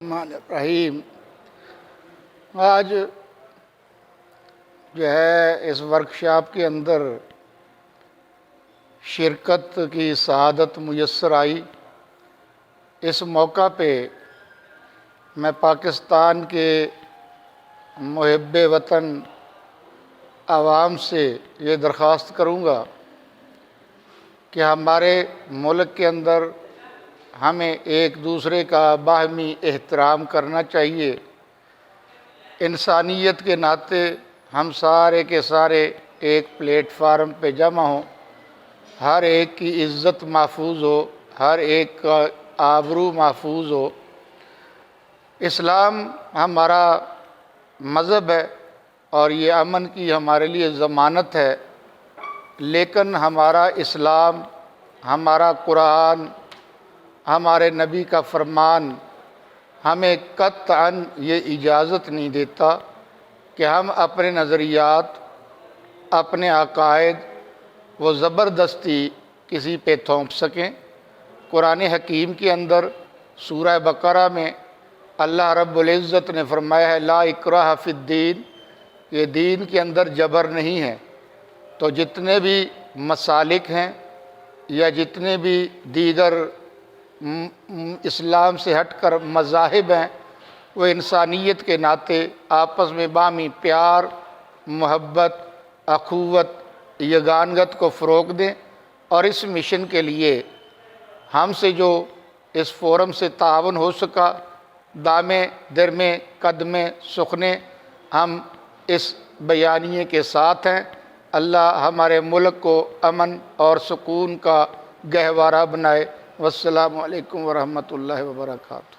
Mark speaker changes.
Speaker 1: الرحمن الرحیم۔ آج جو ہے اس ورکشاپ کے اندر شرکت کی سعادت میسر آئی۔ اس موقع پہ میں پاکستان کے محب وطن عوام سے یہ درخواست کروں گا کہ ہمارے ملک کے اندر ہمیں ایک دوسرے کا باہمی احترام کرنا چاہیے۔ انسانیت کے ناطے ہم سارے کے سارے ایک پلیٹ فارم پہ جمع ہوں، ہر ایک کی عزت محفوظ ہو، ہر ایک کا آبرو محفوظ ہو۔ اسلام ہمارا مذہب ہے اور یہ امن کی ہمارے لیے ضمانت ہے، لیکن ہمارا اسلام، ہمارا قرآن، ہمارے نبی کا فرمان ہمیں قطعاً یہ اجازت نہیں دیتا کہ ہم اپنے نظریات، اپنے عقائد وہ زبردستی کسی پہ تھوپ سکیں۔ قرآن حکیم کے اندر سورہ بقرہ میں اللہ رب العزت نے فرمایا ہے لا اکراہ فی الدین، یہ دین کے اندر جبر نہیں ہے۔ تو جتنے بھی مسالک ہیں یا جتنے بھی دیگر اسلام سے ہٹ کر مذاہب ہیں، وہ انسانیت کے ناطے آپس میں باہمی پیار، محبت، اخوت، یگانگت کو فروغ دیں، اور اس مشن کے لیے ہم سے جو اس فورم سے تعاون ہو سکا، دامے درمے قدمے سخنے، ہم اس بیانیے کے ساتھ ہیں۔ اللہ ہمارے ملک کو امن اور سکون کا گہوارہ بنائے۔ والسلام علیکم ورحمۃ اللہ وبرکاتہ۔